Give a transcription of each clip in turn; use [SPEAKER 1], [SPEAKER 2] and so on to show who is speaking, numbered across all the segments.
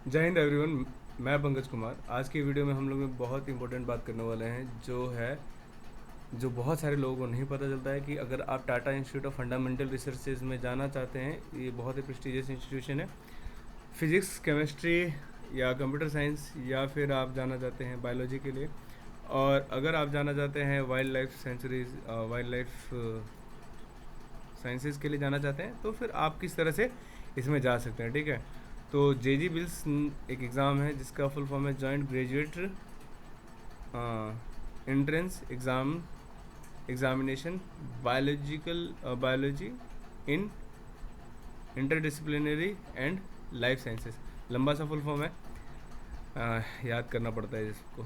[SPEAKER 1] जय हिंद एवरीवन। मैं पंकज कुमार। आज की वीडियो में हम लोग बहुत इंपॉर्टेंट बात करने वाले हैं, जो बहुत सारे लोगों को नहीं पता चलता है कि अगर आप Tata institute of fundamental researches में जाना चाहते हैं, ये बहुत ही प्रेस्टिजियस इंस्टीट्यूशन है। फिजिक्स, केमिस्ट्री या कंप्यूटर साइंस, या फिर आप जाना चाहते हैं बायोलॉजी के लिए, और अगर आप जाना चाहते हैं वाइल्ड लाइफ साइंसेज के लिए जाना चाहते हैं, तो फिर आप किस तरह से इसमें जा सकते हैं। ठीक है, तो जेजी बिल्स एक एग्ज़ाम है जिसका फुल फॉर्म है joint graduate entrance examination biology in interdisciplinary and life sciences. लंबा सा फुल फॉर्म है, याद करना पड़ता है इसको।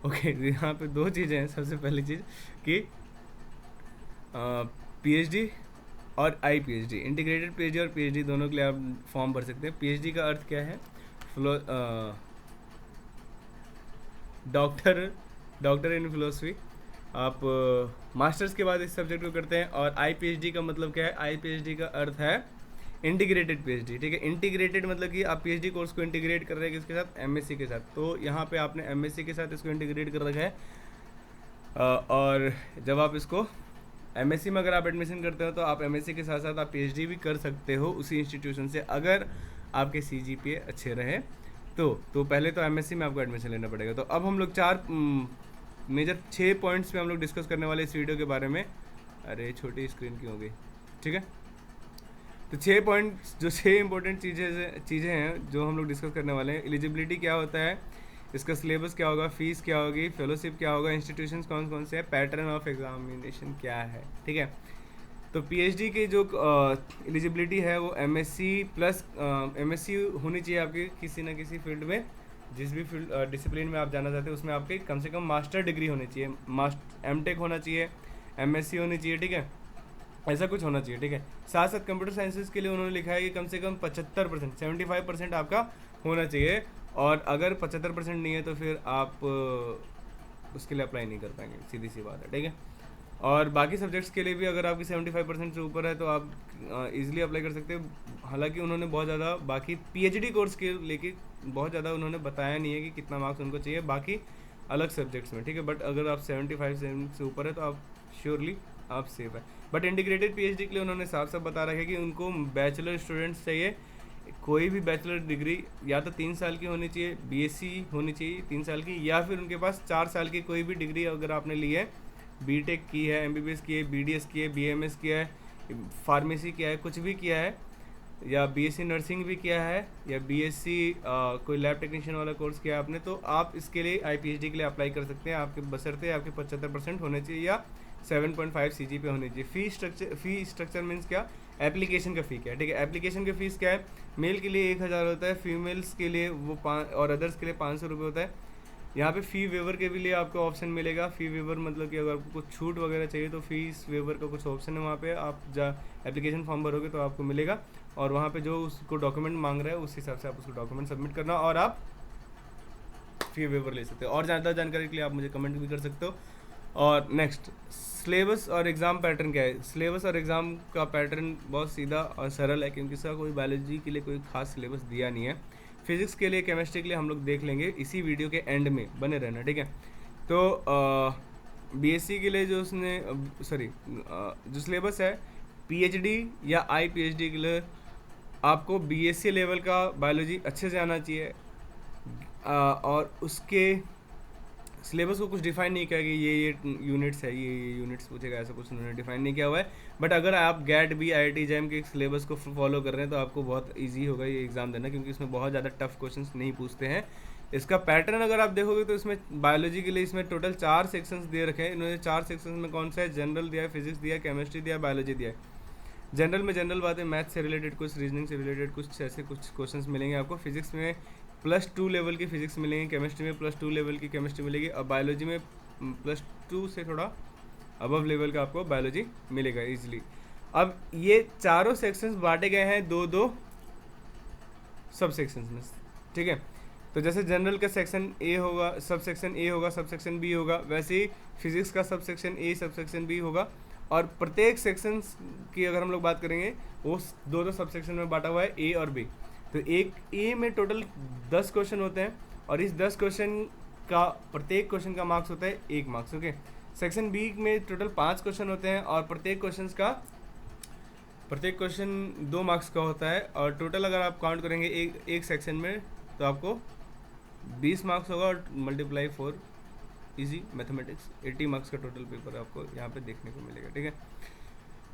[SPEAKER 1] ओके, यहाँ पे दो चीज़ें हैं। सबसे पहली चीज़ कि पीएचडी और आईपीएचडी, इंटीग्रेटेड पीएचडी और पीएचडी दोनों के लिए आप फॉर्म भर सकते हैं। पीएचडी का अर्थ क्या है? डॉक्टर इन फिलोसफी। आप मास्टर्स के बाद इस सब्जेक्ट को करते हैं। और आईपीएचडी का मतलब क्या है? आईपीएचडी का अर्थ है इंटीग्रेटेड पीएचडी। ठीक है, इंटीग्रेटेड मतलब कि आप पीएचडी कोर्स को इंटीग्रेट कर रहे हैं किसके साथ? एमएससी के साथ। तो यहाँ पे आपने एमएससी के साथ इसको इंटीग्रेट कर रखा है। और जब आप इसको एमएससी में अगर आप एडमिशन करते हो, तो आप एमएससी के साथ साथ आप पीएचडी भी कर सकते हो उसी इंस्टीट्यूशन से, अगर आपके सीजीपीए अच्छे रहे तो पहले तो एमएससी में आपको एडमिशन लेना पड़ेगा। तो अब हम लोग मेजर 6 पॉइंट्स पे हम लोग डिस्कस करने वाले इस वीडियो के बारे में। अरे छोटी स्क्रीन क्यों हो गई? ठीक है, तो 6 पॉइंट्स, जो 6 इंपॉर्टेंट चीज़ें हैं जो हम लोग डिस्कस करने वाले हैं। एलिजिबिलिटी क्या होता है, इसका सिलेबस क्या होगा, फीस क्या होगी, फेलोशिप क्या होगा, इंस्टीट्यूशंस कौन कौन से हैं, पैटर्न ऑफ एग्जामिनेशन क्या है। ठीक है, तो पीएचडी की जो एलिजिबिलिटी है वो एमएससी प्लस एमएससी होनी चाहिए आपकी किसी ना किसी फील्ड में। जिस भी फील्ड डिसिप्लिन में आप जाना चाहते हैं उसमें आपके कम से कम मास्टर डिग्री होनी चाहिए, एमटेक होना चाहिए, एमएससी होनी चाहिए। ठीक है, ऐसा कुछ होना चाहिए। ठीक है, साथ साथ कंप्यूटर साइंसेज के लिए उन्होंने लिखा है कि कम से कम 75%, 75% आपका होना चाहिए। और अगर 75% नहीं है तो फिर आप उसके लिए अप्लाई नहीं कर पाएंगे, सीधी सी बात है। ठीक है, और बाकी सब्जेक्ट्स के लिए भी अगर आपकी 75% से ऊपर है तो आप इजीली अप्लाई कर सकते हैं। हालांकि उन्होंने बहुत ज़्यादा बाकी पीएचडी कोर्स के लेके बहुत ज़्यादा उन्होंने बताया नहीं है कि कितना मार्क्स उनको चाहिए बाकी अलग सब्जेक्ट्स में। ठीक है, बट अगर आप 75 से ऊपर है तो आप श्योरली आप सेफ है। बट इंटीग्रेटेड पीएचडी के लिए उन्होंने साफ साफ बता रखा है कि उनको बैचलर स्टूडेंट्स चाहिए। कोई भी बैचलर डिग्री या तो 3 साल की होनी चाहिए, बीएससी होनी चाहिए 3 साल की, या फिर उनके पास 4 साल की कोई भी डिग्री अगर आपने ली है, बीटेक की है, एमबीबीएस की है, बीडीएस की है, बीएमएस किया है, फार्मेसी किया है, कुछ भी किया है, या बीएससी नर्सिंग भी किया है, या बीएससी कोई लैब टेक्नीशियन वाला कोर्स किया है आपने, तो आप इसके लिए आईपीएचडी के लिए अप्लाई कर सकते हैं। आपके बशर्ते आपके 75% होने चाहिए या 7.5 सीजी पे होनी चाहिए। फी स्ट्रक्चर मीन्स क्या? एप्लीकेशन का फ़ी क्या है? ठीक है, एप्लीकेशन का फीस क्या है? मेल के लिए 1000 होता है, फीमेल्स के लिए वो 5 और अदर्स के लिए 500 रुपये होता है। यहाँ पे फ़ी वेवर के भी लिए आपको ऑप्शन मिलेगा। फ़ी वेवर मतलब कि अगर आपको कुछ छूट वगैरह चाहिए तो फीस वेवर का कुछ ऑप्शन है, वहाँ पे आप एप्लीकेशन फॉर्म भरोगे तो आपको मिलेगा। और वहाँ पे जो उसको डॉक्यूमेंट मांग रहा है उस हिसाब से आप उसको डॉक्यूमेंट सबमिट करना और आप फ़ी वेवर ले सकते हो। और ज़्यादा जानकारी के लिए आप मुझे कमेंट भी कर सकते हो। और नेक्स्ट, सिलेबस और एग्ज़ाम पैटर्न क्या है? सिलेबस और एग्ज़ाम का पैटर्न बहुत सीधा और सरल है, क्योंकि इसका कोई बायोलॉजी के लिए कोई खास सिलेबस दिया नहीं है। फिजिक्स के लिए, केमिस्ट्री के लिए हम लोग देख लेंगे इसी वीडियो के एंड में, बने रहना। ठीक है, तो बीएससी के लिए जो जो सिलेबस है, पीएचडी या आईपीएचडी के लिए आपको बीएससी लेवल का बायोलॉजी अच्छे से आना चाहिए। और उसके सिलेबस को कुछ डिफाइन नहीं किया कि ये यूनिट्स है, ये यूनिट्स पूछेगा, ऐसा कुछ उन्होंने डिफाइन नहीं किया हुआ है। बट अगर आप गैट बी आईआईटी जैम के सिलेबस को फॉलो कर रहे हैं तो आपको बहुत इजी होगा ये एग्ज़ाम देना, क्योंकि इसमें बहुत ज़्यादा टफ क्वेश्चंस नहीं पूछते हैं। इसका पैटर्न अगर आप देखोगे तो इसमें बायोलॉजी के लिए इसमें टोटल 4 सेक्शंस दे रखे हैं इन्होंने। 4 सेक्शंस में कौन सा है? जनरल दिया है, फिजिक्स दिया है, केमिस्ट्री दिया है, बायोलॉजी दिया है। जनरल में जनरल बातें, मैथ से रिलेटेड कुछ, रीजनिंग से रिलेटेड कुछ, ऐसे कुछ क्वेश्चंस मिलेंगे आपको। फिजिक्स में +2 लेवल की फिजिक्स मिलेंगी, केमिस्ट्री में +2 लेवल की केमिस्ट्री मिलेगी, और बायोलॉजी में +2 से थोड़ा अबव लेवल का आपको बायोलॉजी मिलेगा इजीली। अब ये चारों सेक्शंस बांटे गए हैं 2-2 सब सेक्शंस में। ठीक है, तो जैसे जनरल का सेक्शन ए होगा, सब सेक्शन ए होगा, सब सेक्शन बी होगा, वैसे ही फिजिक्स का sub section A, sub section B होगा। और प्रत्येक सेक्शंस की अगर हम लोग बात करेंगे वो 2-2 सब सेक्शन में बांटा हुआ है, ए और बी। तो एक ए में टोटल 10 क्वेश्चन होते हैं और इस 10 क्वेश्चन का प्रत्येक क्वेश्चन का मार्क्स होता है 1 मार्क्स। ओके, सेक्शन बी में टोटल 5 क्वेश्चन होते हैं और प्रत्येक क्वेश्चन 2 मार्क्स का होता है और टोटल अगर आप काउंट करेंगे एक सेक्शन में तो आपको 20 मार्क्स होगा और मल्टीप्लाई 4 इजी मैथमेटिक्स 80 मार्क्स का टोटल पेपर आपको यहाँ पे देखने को मिलेगा। ठीक है,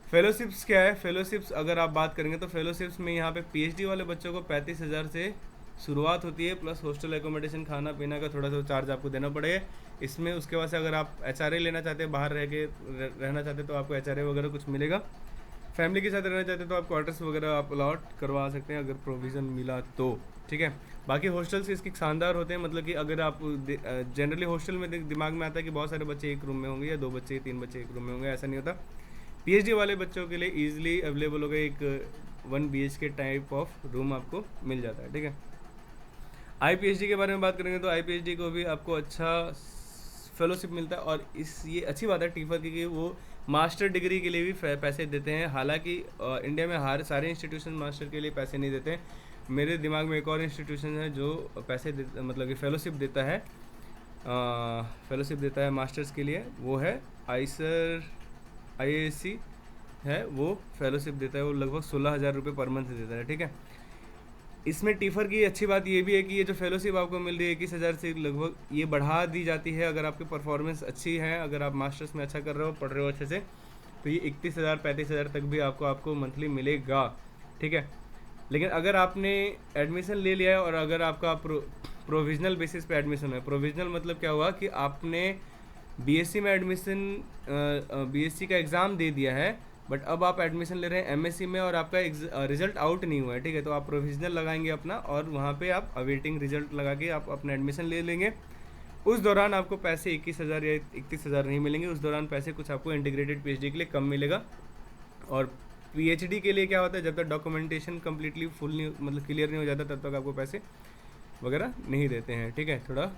[SPEAKER 1] फेलोशिप्स क्या है? फेलोशिप्स अगर आप बात करेंगे तो फेलोशिप्स में यहाँ पे पीएचडी वाले बच्चों को 35,000 से शुरुआत होती है, प्लस हॉस्टल एकोमोडेशन खाना पीना का थोड़ा सा चार्ज आपको देना पड़ेगा इसमें। उसके बाद से अगर आप एचआरए लेना चाहते हैं, बाहर रहना चाहते हैं तो आपको एचआरए वगैरह कुछ मिलेगा। फैमिली के साथ रहना चाहते हैं तो आप क्वार्टर्स वगैरह आप अलॉट करवा सकते हैं अगर प्रोविज़न मिला तो। ठीक है, बाकी हॉस्टल्स इसके शानदार होते हैं, मतलब कि अगर आप जनरली हॉस्टल में दिमाग में आता है कि बहुत सारे बच्चे एक रूम में होंगे या 2 बच्चे 3 बच्चे एक रूम में होंगे, ऐसा नहीं होता। पीएचडी वाले बच्चों के लिए ईजिली अवेलेबल होगा एक 1 BHK टाइप ऑफ रूम आपको मिल जाता है। ठीक है, IPHD के बारे में बात करेंगे तो IPHD को भी आपको अच्छा फेलोशिप मिलता है और ये अच्छी बात है टीफर की कि वो मास्टर डिग्री के लिए भी पैसे देते हैं। हालांकि इंडिया में सारे इंस्टीट्यूशन मास्टर के लिए पैसे नहीं देते हैं। मेरे दिमाग में एक और इंस्टीट्यूशन है जो पैसे मतलब कि फेलोशिप देता है मास्टर्स के लिए, वो है आइसर IASC है, वो फेलोशिप देता है, वो लगभग 16,000 रुपये पर मंथ देता है। ठीक है, इसमें टीफर की अच्छी बात ये भी है कि ये जो फेलोशिप आपको मिल रही है 21,000 से लगभग ये बढ़ा दी जाती है अगर आपकी परफॉर्मेंस अच्छी है, अगर आप मास्टर्स में अच्छा कर रहे हो, पढ़ रहे हो अच्छे से, तो ये 31,000 35,000 तक भी आपको मंथली मिलेगा। ठीक है, लेकिन अगर आपने एडमिशन ले लिया है और अगर आपका प्रोविजनल बेसिस पे एडमिशन है, प्रोविजनल मतलब क्या हुआ कि आपने BSc में एडमिशन BSc का एग्ज़ाम दे दिया है बट अब आप एडमिशन ले रहे हैं MSc में और आपका रिजल्ट आउट नहीं हुआ है। ठीक है, तो आप प्रोविजनल लगाएंगे अपना और वहाँ पे आप अवेटिंग रिजल्ट लगा के आप अपना एडमिशन ले लेंगे। उस दौरान आपको पैसे 21,000 या 31,000 नहीं मिलेंगे, उस दौरान पैसे कुछ आपको इंटीग्रेटेड PhD के लिए कम मिलेगा। और PhD के लिए क्या होता है, जब तक डॉक्यूमेंटेशन कम्प्लीटली फुल नहीं मतलब क्लियर नहीं हो जाता तब तक आपको पैसे वगैरह नहीं देते हैं। ठीक है, थोड़ा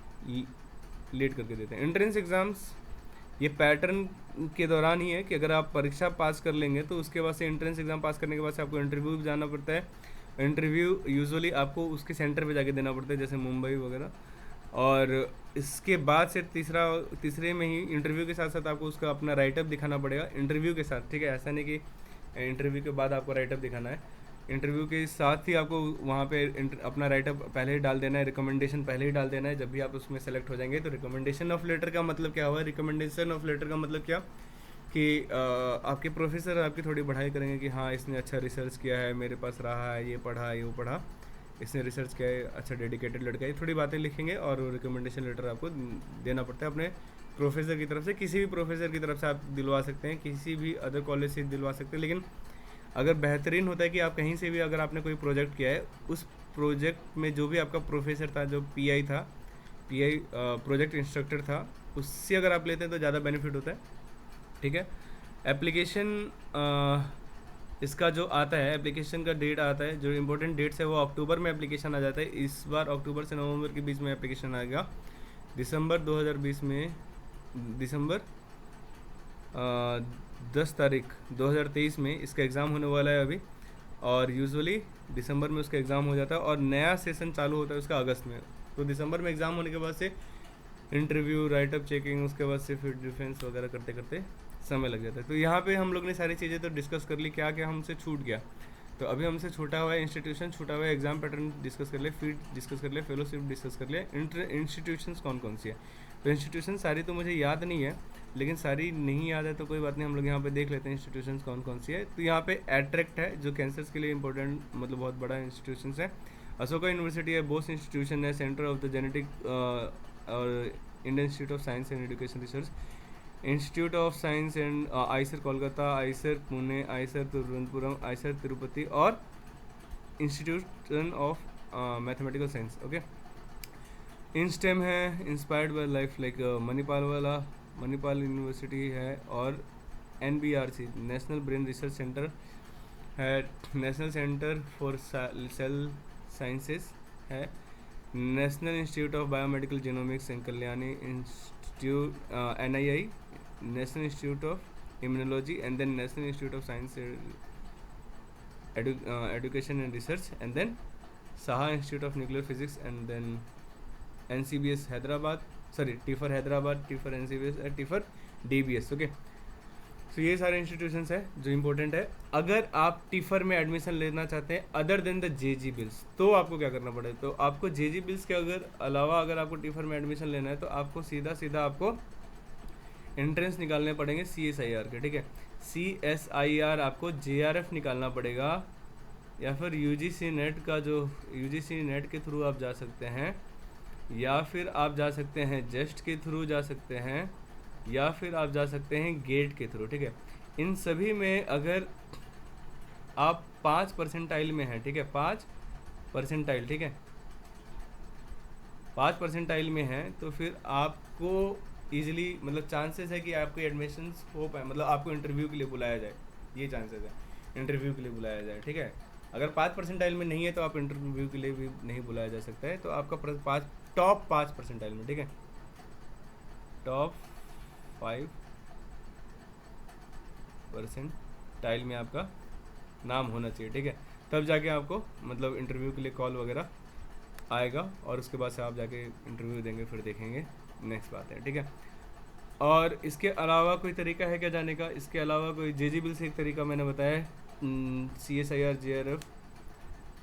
[SPEAKER 1] लेट करके देते हैं। एंट्रेंस एग्ज़ाम्स ये पैटर्न के दौरान ही है कि अगर आप परीक्षा पास कर लेंगे तो उसके बाद से एंट्रेंस एग्ज़ाम पास करने के बाद से आपको इंटरव्यू भी जाना पड़ता है। इंटरव्यू यूजुअली आपको उसके सेंटर पे जाके देना पड़ता है, जैसे मुंबई वगैरह। और इसके बाद से तीसरे में ही इंटरव्यू के साथ साथ आपको उसका अपना राइटअप दिखाना पड़ेगा इंटरव्यू के साथ। ठीक है, ऐसा नहीं कि इंटरव्यू के बाद आपको राइटअप दिखाना है, इंटरव्यू के साथ ही आपको वहाँ पे अपना राइटअप पहले ही डाल देना है, रिकमेंडेशन पहले ही डाल देना है। जब भी आप उसमें सेलेक्ट हो जाएंगे तो रिकमेंडेशन ऑफ लेटर का मतलब क्या हुआ, रिकमेंडेशन ऑफ लेटर का मतलब क्या कि आपके प्रोफेसर आपकी थोड़ी बढ़ाई करेंगे कि हाँ इसने अच्छा रिसर्च किया है, मेरे पास रहा है, ये पढ़ा ये वो पढ़ा, इसने रिसर्च किया है, अच्छा डेडिकेटेड लड़का है, थोड़ी बातें लिखेंगे और रिकमेंडेशन लेटर आपको देना पड़ता है अपने प्रोफेसर की तरफ से। किसी भी प्रोफेसर की तरफ से आप दिलवा सकते हैं, किसी भी अदर कॉलेज से दिलवा सकते हैं, लेकिन अगर बेहतरीन होता है कि आप कहीं से भी अगर आपने कोई प्रोजेक्ट किया है, उस प्रोजेक्ट में जो भी आपका प्रोफेसर था, जो PI था, PI प्रोजेक्ट इंस्ट्रक्टर था, उससे अगर आप लेते हैं तो ज़्यादा बेनिफिट होता है। ठीक है, एप्लीकेशन इसका जो आता है, एप्लीकेशन का डेट आता है, जो इम्पोर्टेंट डेट्स है वो अक्टूबर में एप्लीकेशन आ जाता है। इस बार अक्टूबर से नवंबर के बीच में एप्लीकेशन आएगा। दिसंबर 2020 में दिसंबर 10 तारीख 2023 में इसका एग्ज़ाम होने वाला है अभी, और यूजुअली दिसंबर में उसका एग्ज़ाम हो जाता है और नया सेशन चालू होता है उसका अगस्त में। तो दिसंबर में एग्ज़ाम होने के बाद से इंटरव्यू, राइटअप, चेकिंग, उसके बाद से फिर डिफेंस वगैरह करते करते समय लग जाता है। तो यहाँ पे हम लोग ने सारी चीज़ें तो डिस्कस कर ली, क्या क्या हमसे छूट गया। तो अभी हमसे छूटा हुआ है इंस्टीट्यूशन, छूटा हुआ है एग्जाम पैटर्न डिस्कस कर ले, फीड डिस्कस कर ले, फेलोशिप डिस्कस कर ले, इंस्टीट्यूशंस कौन कौन सी है। तो इंस्टीट्यूशन सारी तो मुझे याद नहीं है, लेकिन सारी नहीं याद है तो कोई बात नहीं, हम लोग यहाँ पे देख लेते हैं इंस्टीट्यूशंस कौन कौन सी है। तो यहाँ पे एट्रैक्ट है जो कैंसर्स के लिए इंपॉर्टेंट मतलब बहुत बड़ा इंस्टीट्यूशन है। अशोका यूनिवर्सिटी है, बोस इंस्टीट्यूशन है, सेंटर ऑफ द जेनेटिक और Indian institute of science and education research, institute of science and IISER Kolkata, IISER Pune, IISER Thiruvananthapuram, IISER Tirupati और institution of mathematical science. Okay, inStem है, inspired by life like Manipal university है, और NBRC national brain research centre है, national centre for cell sciences है, national institute of biomedical genomics and Kalyani institute, NII national institute of Immunology, and then National institute of Science Education and Research, and then Saha Institute of Nuclear Physics and then NCBS Hyderabad, sorry TIFR Hyderabad, TIFR NCBS और TIFR DBS। Okay, तो ये सारे institutions है जो important है। अगर आप TIFR में एडमिशन लेना चाहते हैं other than the JG bills, तो आपको क्या करना पड़ेगा, तो आपको JG बिल्स के अलावा अगर आपको टीफर में एडमिशन लेना है तो आपको सीधा आपको एंट्रेंस निकालने पड़ेंगे CSIR के, ठीक है। CSIR आपको JRF निकालना पड़ेगा, या फिर UGC नेट का जो UGC नेट के थ्रू आप जा सकते हैं, या फिर आप जा सकते हैं जेस्ट के थ्रू जा सकते हैं, या फिर आप जा सकते हैं गेट के थ्रू, ठीक है। इन सभी में अगर आप 5 परसेंटाइल में हैं, ठीक है, 5 परसेंटाइल, ठीक है, 5 परसेंटाइल में हैं, तो फिर आपको ईजिली मतलब चांसेस है कि आपके एडमिशन्स हो पाए, मतलब आपको इंटरव्यू के लिए बुलाया जाए, ये चांसेस है इंटरव्यू के लिए बुलाया जाए, ठीक है। अगर 5 परसेंटाइल में नहीं है तो आप इंटरव्यू के लिए भी नहीं बुलाया जा सकता है, तो आपका टॉप 5 परसेंटाइल में, ठीक है, टॉप 5 परसेंटाइल में आपका नाम होना चाहिए, ठीक है, तब जाके आपको मतलब इंटरव्यू के लिए कॉल वगैरह आएगा, और उसके बाद से आप जाके इंटरव्यू देंगे, फिर देखेंगे नेक्स्ट बात है, ठीक है। और इसके अलावा कोई तरीका है क्या जाने का, इसके अलावा कोई JG बिल से एक तरीका मैंने बताया है, CSIR, JRF,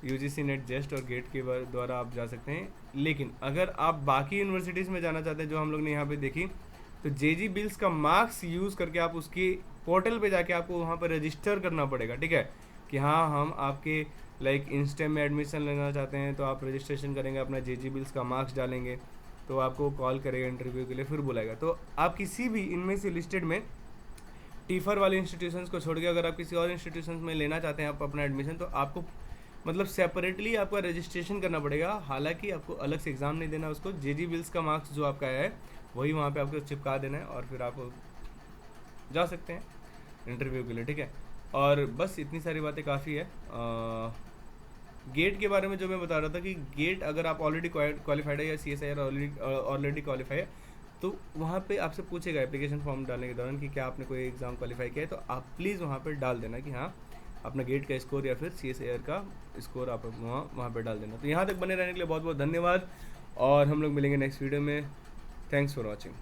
[SPEAKER 1] UGC नेट, जेस्ट और गेट के द्वारा आप जा सकते हैं। लेकिन अगर आप बाकी यूनिवर्सिटीज़ में जाना चाहते हैं जो हम लोग ने यहाँ पे देखी, तो JG बिल्स का मार्क्स यूज़ करके आप उसकी पोर्टल पे जाके आपको वहाँ पर रजिस्टर करना पड़ेगा, ठीक है, कि हाँ हम आपके लाइक इंस्टेम में एडमिशन लेना चाहते हैं, तो आप रजिस्ट्रेशन करेंगे, अपना JG बिल्स का मार्क्स डालेंगे, तो आपको कॉल करेगा इंटरव्यू के लिए, फिर बुलाएगा। तो आप किसी भी इनमें से लिस्टेड में टीफर वाले इंस्टीट्यूशंस को छोड़ के अगर आप किसी और इंस्टीट्यूशंस में लेना चाहते हैं आप अपना एडमिशन, तो आपको मतलब सेपरेटली आपका रजिस्ट्रेशन करना पड़ेगा। हालांकि आपको अलग से एग्ज़ाम नहीं देना, उसको JG बिल्स का मार्क्स जो आपका है वही वहाँ पे आपको चिपका देना है, और फिर आप जा सकते हैं इंटरव्यू के लिए, ठीक है। और बस इतनी सारी बातें काफ़ी है। गेट के बारे में जो मैं बता रहा था कि गेट अगर आप ऑलरेडी क्वालिफाइड है या CSIR ऑलरेडी क्वालिफाई है, तो वहाँ पे आपसे पूछेगा एप्लीकेशन फॉर्म डालने के दौरान कि क्या आपने कोई एग्ज़ाम क्वालिफाई किया है, तो आप प्लीज़ वहाँ पे डाल देना कि हाँ अपना गेट का स्कोर या फिर CSIR का स्कोर आप वहाँ पे डाल देना। तो यहाँ तक बने रहने के लिए बहुत बहुत धन्यवाद, और हम लोग मिलेंगे नेक्स्ट वीडियो में। Thanks for watching.